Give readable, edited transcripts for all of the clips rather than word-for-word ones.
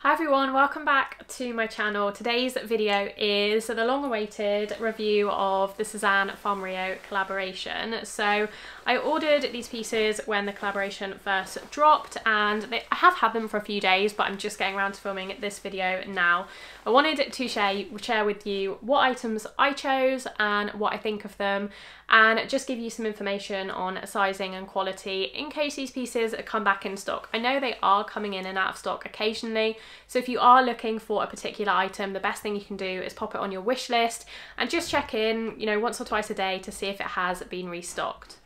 Hi everyone, welcome back to my channel. Today's video is the long-awaited review of the SÉZANE Farm Rio collaboration. So I ordered these pieces when the collaboration first dropped and I have had them for a few days, but I'm just getting around to filming this video now. I wanted to share with you what items I chose and what I think of them, and just give you some information on sizing and quality in case these pieces come back in stock. I know they are coming in and out of stock occasionally, so if you are looking for a particular item, the best thing you can do is pop it on your wish list and just check in, once or twice a day to see if it has been restocked.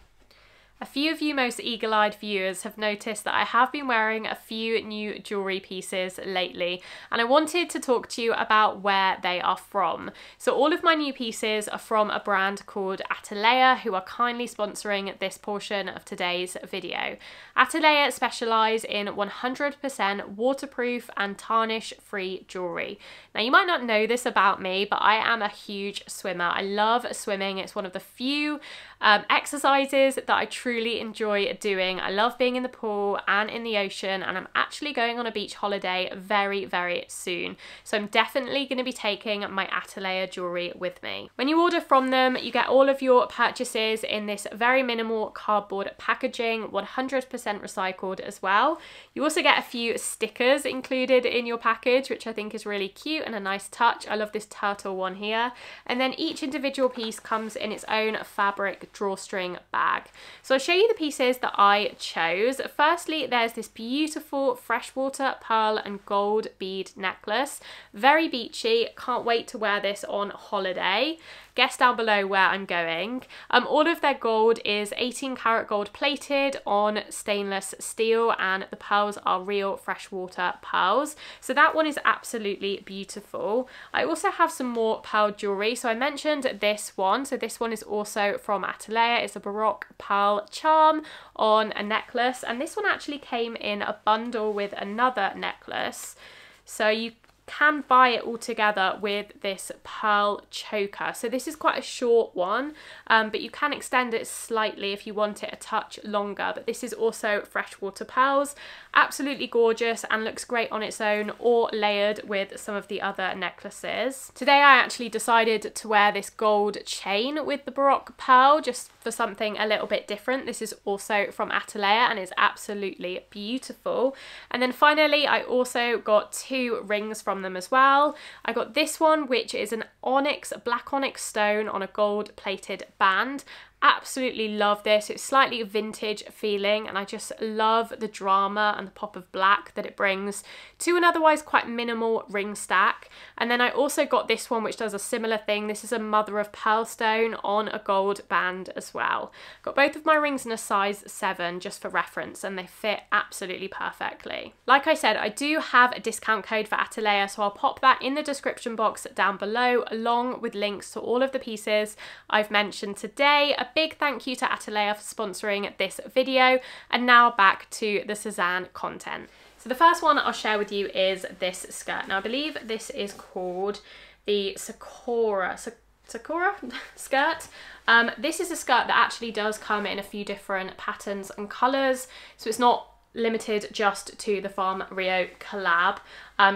A few of you most eagle-eyed viewers have noticed that I have been wearing a few new jewellery pieces lately, and I wanted to talk to you about where they are from. So all of my new pieces are from a brand called ATOLEA, who are kindly sponsoring this portion of today's video. ATOLEA specialise in 100% waterproof and tarnish-free jewellery. Now you might not know this about me, but I am a huge swimmer. I love swimming. It's one of the few exercises that I truly enjoy doing. I love being in the pool and in the ocean, and I'm actually going on a beach holiday very, very soon. So I'm definitely going to be taking my ATOLEA jewellery with me. When you order from them, you get all of your purchases in this very minimal cardboard packaging, 100% recycled as well. You also get a few stickers included in your package, which I think is really cute and a nice touch. I love this turtle one here. And then each individual piece comes in its own fabric drawstring bag. So I'll show you the pieces that I chose. Firstly, there's this beautiful freshwater pearl and gold bead necklace. Very beachy, can't wait to wear this on holiday. Guess down below where I'm going. All of their gold is 18 karat gold plated on stainless steel, and the pearls are real freshwater pearls. So that one is absolutely beautiful. I also have some more pearl jewellery. So I mentioned this one. So this one is also from ATOLEA. It's a Baroque pearl charm on a necklace, and this one actually came in a bundle with another necklace. So you can buy it all together with this pearl choker. So this is quite a short one, but you can extend it slightly if you want it a touch longer. But this is also freshwater pearls. Absolutely gorgeous and looks great on its own or layered with some of the other necklaces. Today I actually decided to wear this gold chain with the Baroque pearl just for something a little bit different. This is also from ATOLEA and is absolutely beautiful. And then finally I also got two rings from them as well. I got this one, which is an onyx, black onyx stone on a gold plated band. Absolutely love this. It's slightly vintage feeling, and I just love the drama and the pop of black that it brings to an otherwise quite minimal ring stack. And then I also got this one, which does a similar thing. This is a mother of pearl stone on a gold band as well. Got both of my rings in a size 7 just for reference, and they fit absolutely perfectly. Like I said, I do have a discount code for ATOLEA, so I'll pop that in the description box down below, along with links to all of the pieces I've mentioned today. A big thank you to ATOLEA for sponsoring this video, and now back to the SÉZANE content. So the first one I'll share with you is this skirt. Now I believe this is called the Sakura skirt. This is a skirt that actually does come in a few different patterns and colours, so it's not limited just to the Farm Rio collab.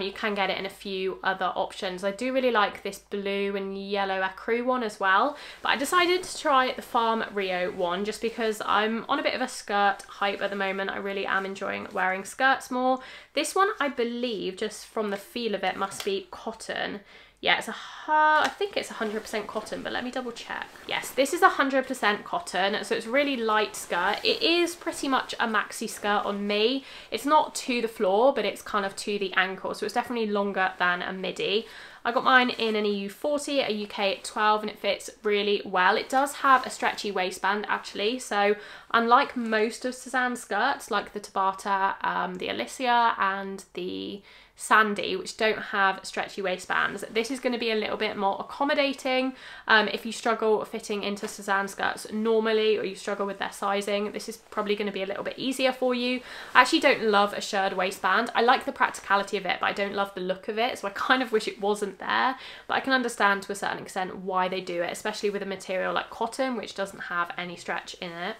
You can get it in a few other options. I do really like this blue and yellow ecru one as well, but I decided to try the Farm Rio one just because I'm on a bit of a skirt hype at the moment. I really am enjoying wearing skirts more. This one, I believe, just from the feel of it, must be cotton. Yeah, I think it's 100% cotton, but let me double check. Yes, this is 100% cotton, so it's really light skirt. It is pretty much a maxi skirt on me. It's not to the floor, but it's kind of to the ankle, so it's definitely longer than a midi. I got mine in an EU 40, a UK 12, and it fits really well. It does have a stretchy waistband actually, so unlike most of SÉZANE skirts, like the Tabata, the Alicia and the Sandy, which don't have stretchy waistbands, this is going to be a little bit more accommodating. If you struggle fitting into SÉZANE skirts normally, or you struggle with their sizing, this is probably going to be a little bit easier for you. I actually don't love a shirred waistband. I like the practicality of it, but I don't love the look of it, so I kind of wish it wasn't there, but I can understand to a certain extent why they do it, especially with a material like cotton, which doesn't have any stretch in it.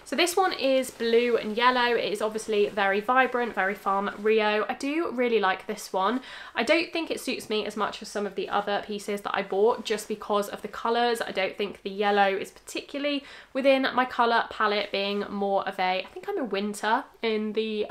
So this one is blue and yellow. It is obviously very vibrant, very Farm Rio. I do really like this one. I don't think it suits me as much as some of the other pieces that I bought just because of the colours. I don't think the yellow is particularly within my colour palette, being more of a, I think I'm a winter in the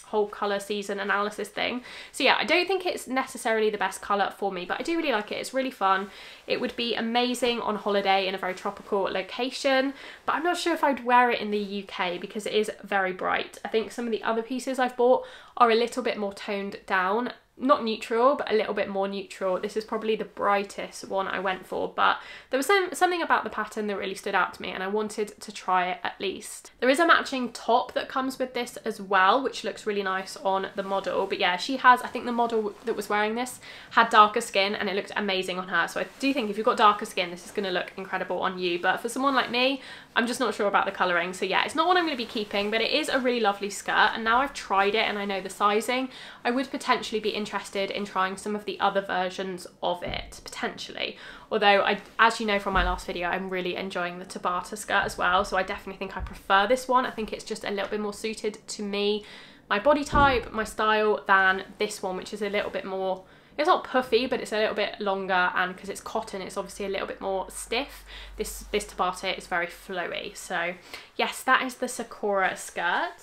whole colour season analysis thing. So yeah, I don't think it's necessarily the best colour for me, but I do really like it. It's really fun. It would be amazing on holiday in a very tropical location, but I'm not sure if I'd wear it in the UK because it is very bright. I think some of the other pieces I've bought are a little bit more toned down. Not neutral, but a little bit more neutral. This is probably the brightest one I went for, but there was something about the pattern that really stood out to me and I wanted to try it at least. There is a matching top that comes with this as well, which looks really nice on the model. But yeah, she has, I think the model that was wearing this had darker skin and it looked amazing on her. So I do think if you've got darker skin, this is going to look incredible on you. But for someone like me, I'm just not sure about the colouring. So yeah, it's not what I'm going to be keeping, but it is a really lovely skirt. And now I've tried it and I know the sizing, I would potentially be interested in trying some of the other versions of it, potentially. Although, as you know from my last video, I'm really enjoying the Tabata skirt as well. So I definitely think I prefer this one. I think it's just a little bit more suited to me, my body type, my style, than this one, which is a little bit more, it's not puffy, but it's a little bit longer, and because it's cotton, it's obviously a little bit more stiff. This Tabata is very flowy. So yes, that is the Sakura skirt.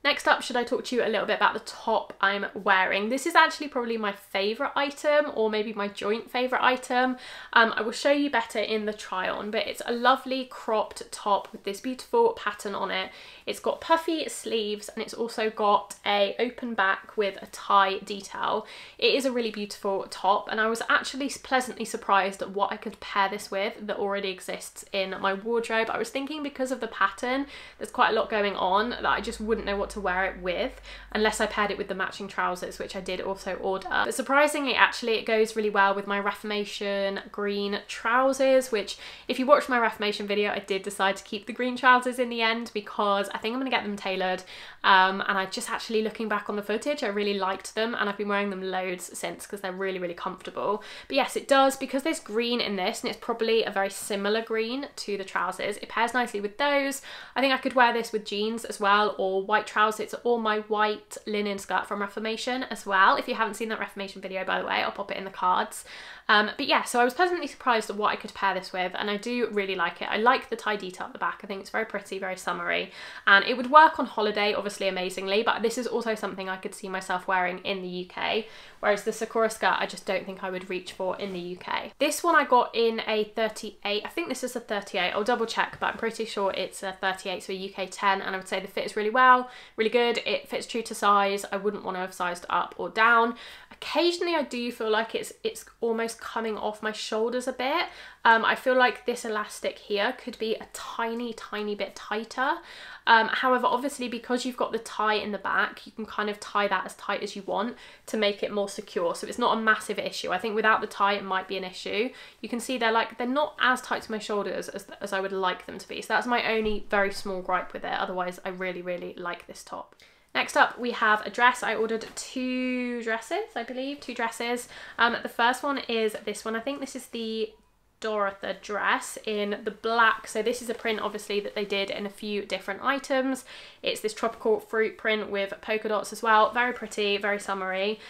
Next up, should I talk to you a little bit about the top I'm wearing? This is actually probably my favourite item, or maybe my joint favourite item. I will show you better in the try on, but it's a lovely cropped top with this beautiful pattern on it. It's got puffy sleeves and it's also got a open back with a tie detail. It is a really beautiful top, and I was actually pleasantly surprised at what I could pair this with that already exists in my wardrobe. I was thinking because of the pattern, there's quite a lot going on that I just wouldn't know what to wear it with unless I paired it with the matching trousers, which I did also order. But surprisingly, actually, it goes really well with my Reformation green trousers, which if you watched my Reformation video, I did decide to keep the green trousers in the end because I think I'm going to get them tailored. And I just actually, looking back on the footage, I really liked them and I've been wearing them loads since because they're really, really comfortable. But yes, it does, because there's green in this and it's probably a very similar green to the trousers. It pairs nicely with those. I think I could wear this with jeans as well, or white trousers. It's all my white linen skirt from Reformation as well. If you haven't seen that Reformation video, by the way, I'll pop it in the cards. But yeah, so I was pleasantly surprised at what I could pair this with, and I do really like it. I like the tie detail at the back. I think it's very pretty, very summery, and it would work on holiday obviously amazingly, but this is also something I could see myself wearing in the UK, whereas the Sakura skirt I just don't think I would reach for in the UK. This one I got in a 38, I think this is a 38, I'll double check, but I'm pretty sure it's a 38, so a UK 10, and I would say the fit is really well, really good. It fits true to size. I wouldn't want to have sized up or down. Occasionally I do feel like it's almost coming off my shoulders a bit. I feel like this elastic here could be a tiny bit tighter. However, obviously because you've got the tie in the back, you can kind of tie that as tight as you want to make it more secure. So it's not a massive issue. I think without the tie it might be an issue. You can see they're not as tight to my shoulders as I would like them to be. So that's my only very small gripe with it. Otherwise, I really like this top. Next up, we have a dress. I ordered two dresses, I believe, two dresses. The first one is this one. I think this is the Dorotha dress in the black. So this is a print obviously that they did in a few different items. It's this tropical fruit print with polka dots as well. Very pretty, very summery,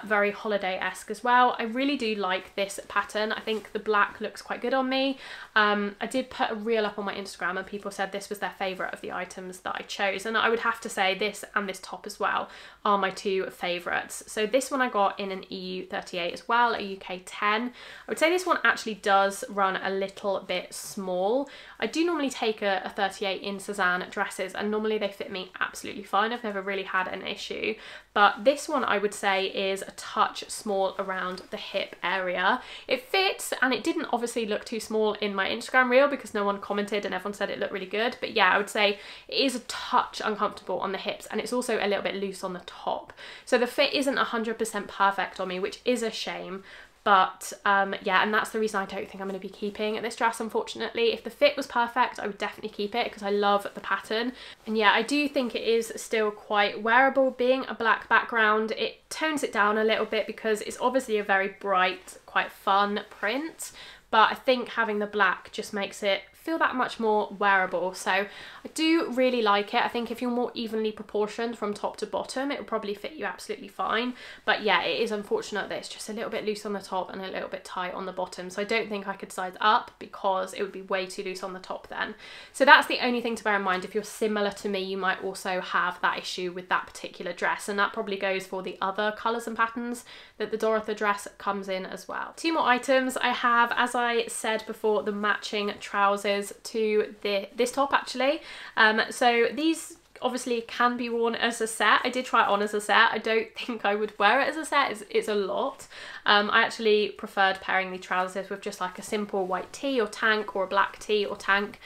very holiday-esque as well. I really do like this pattern. I think the black looks quite good on me. I did put a reel up on my Instagram and people said this was their favourite of the items that I chose, and I would have to say this and this top as well are my two favourites. So this one I got in an EU 38 as well, a UK 10. I would say this one actually does run a little bit small. I do normally take a 38 in SÉZANE dresses and normally they fit me absolutely fine. I've never really had an issue, but this one I would say is a touch small around the hip area. It fits, and it didn't obviously look too small in my Instagram reel because no one commented and everyone said it looked really good, but yeah, I would say it is a touch uncomfortable on the hips, and it's also a little bit loose on the top. So the fit isn't 100% perfect on me, which is a shame. But yeah, and that's the reason I don't think I'm going to be keeping this dress, unfortunately. If the fit was perfect, I would definitely keep it because I love the pattern. And yeah, I do think it is still quite wearable. Being a black background, it tones it down a little bit because it's obviously a very bright, quite fun print. But I think having the black just makes it feel that much more wearable. So I do really like it. I think if you're more evenly proportioned from top to bottom, it will probably fit you absolutely fine. But yeah, it is unfortunate that it's just a little bit loose on the top and a little bit tight on the bottom. So I don't think I could size up because it would be way too loose on the top then. So that's the only thing to bear in mind. If you're similar to me, you might also have that issue with that particular dress, and that probably goes for the other colours and patterns that the Dorothy dress comes in as well. Two more items. I have, as I said before, the matching trousers to this top actually. So these obviously can be worn as a set. I did try it on as a set. I don't think I would wear it as a set. It's a lot. I actually preferred pairing the trousers with just like a simple white tee or tank, or a black tee or tank,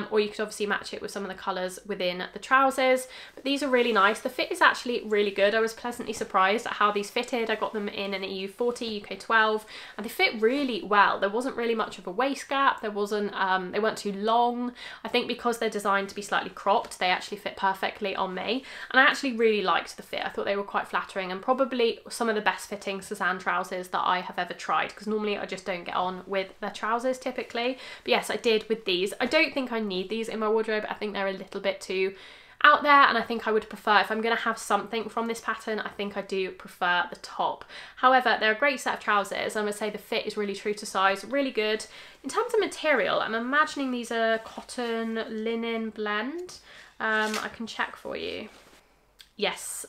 or you could obviously match it with some of the colours within the trousers. But these are really nice. The fit is actually really good. I was pleasantly surprised at how these fitted. I got them in an EU 40, UK 12, and they fit really well. There wasn't really much of a waist gap. There wasn't, they weren't too long. I think because they're designed to be slightly cropped, they actually fit perfectly on me, and I actually really liked the fit. I thought they were quite flattering, and probably some of the best fitting SÉZANE trousers that I have ever tried, because normally I just don't get on with their trousers typically. But yes, I did with these. I don't think I need these in my wardrobe. I think they're a little bit too out there, and I think I would prefer, if I'm going to have something from this pattern, I think I do prefer the top. However, they're a great set of trousers. I'm going to say the fit is really true to size, really good. In terms of material, I'm imagining these are cotton linen blend. I can check for you. Yes,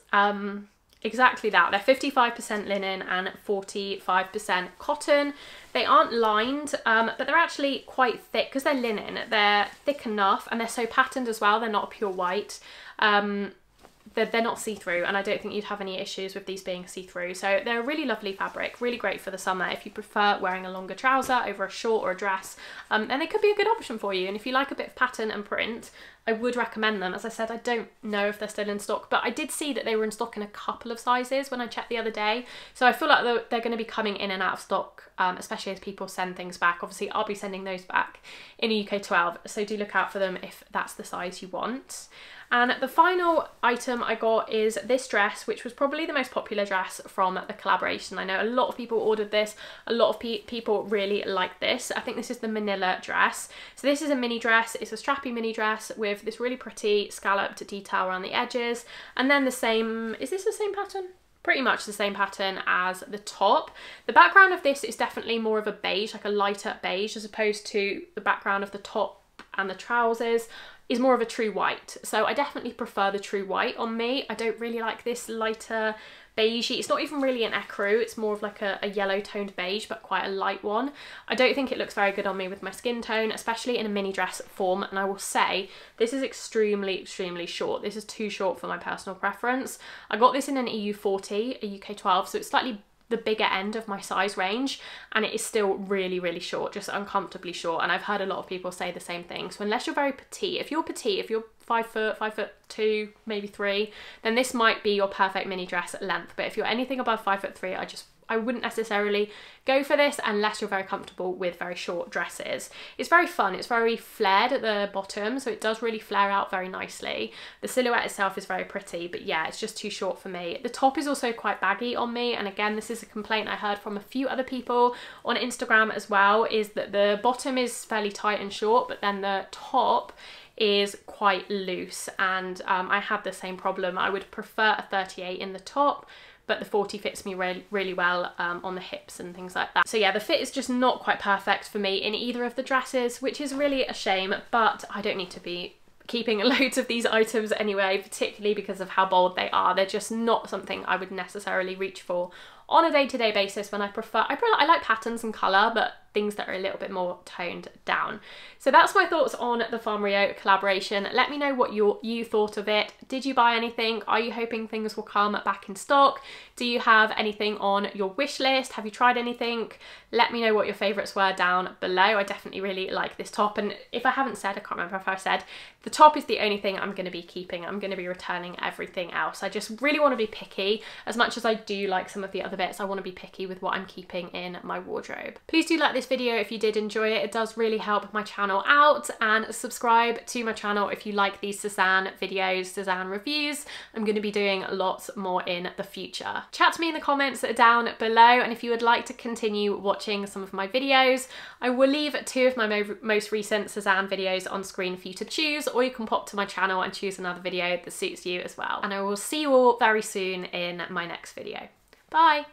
exactly that. They're 55% linen and 45% cotton. They aren't lined, but they're actually quite thick because they're linen. They're thick enough, and they're so patterned as well. They're not a pure white. They're not see-through, and I don't think you'd have any issues with these being see-through. So they're a really lovely fabric, really great for the summer if you prefer wearing a longer trouser over a short or a dress, and they could be a good option for you. And if you like a bit of pattern and print, I would recommend them. As I said, I don't know if they're still in stock, but I did see that they were in stock in a couple of sizes when I checked the other day. So I feel like they're going to be coming in and out of stock, especially as people send things back. Obviously, I'll be sending those back in a UK 12, so do look out for them if that's the size you want. And the final item I got is this dress, which was probably the most popular dress from the collaboration. I know a lot of people ordered this. A lot of people really like this. I think this is the Manila dress. So this is a mini dress. It's a strappy mini dress with this really pretty scalloped detail around the edges. And then the same, is this the same pattern? Pretty much the same pattern as the top. The background of this is definitely more of a beige, like a lighter beige, as opposed to the background of the top and the trousers is more of a true white. So I definitely prefer the true white on me. I don't really like this lighter beigey. It's not even really an ecru, it's more of like a yellow toned beige, but quite a light one. I don't think it looks very good on me with my skin tone, especially in a mini dress form. And I will say this is extremely short. This is too short for my personal preference. I got this in an EU 40, a UK 12, so it's slightly the bigger end of my size range, and it is still really short, just uncomfortably short. And I've heard a lot of people say the same thing. So unless you're very petite, if you're 5 foot, 5'2", maybe 3, then this might be your perfect mini dress length. But if you're anything above 5'3", I wouldn't necessarily go for this unless you're very comfortable with very short dresses. It's very fun, it's very flared at the bottom, so it does really flare out very nicely. The silhouette itself is very pretty, but yeah, it's just too short for me. The top is also quite baggy on me, and again, this is a complaint I heard from a few other people on Instagram as well, is that the bottom is fairly tight and short, but then the top is quite loose, and I had the same problem. I would prefer a 38 in the top, but the 40 fits me really well on the hips and things like that. So yeah, the fit is just not quite perfect for me in either of the dresses, which is really a shame, but I don't need to be keeping loads of these items anyway, particularly because of how bold they are. They're just not something I would necessarily reach for on a day-to-day basis when I like patterns and colour, but things that are a little bit more toned down. So that's my thoughts on the Farm Rio collaboration. Let me know what you thought of it. Did you buy anything? Are you hoping things will come back in stock? Do you have anything on your wish list? Have you tried anything? Let me know what your favourites were down below. I definitely really like this top, and if I haven't said, I can't remember if I said, the top is the only thing I'm going to be keeping. I'm going to be returning everything else. I just really want to be picky. As much as I do like some of the other bits, I want to be picky with what I'm keeping in my wardrobe. Please do like this video if you did enjoy it. It does really help my channel out, and subscribe to my channel if you like these SÉZANE videos, SÉZANE reviews. I'm going to be doing lots more in the future. Chat to me in the comments down below, and if you would like to continue watching some of my videos, I will leave 2 of my most recent SÉZANE videos on screen for you to choose, or you can pop to my channel and choose another video that suits you as well. And I will see you all very soon in my next video. Bye!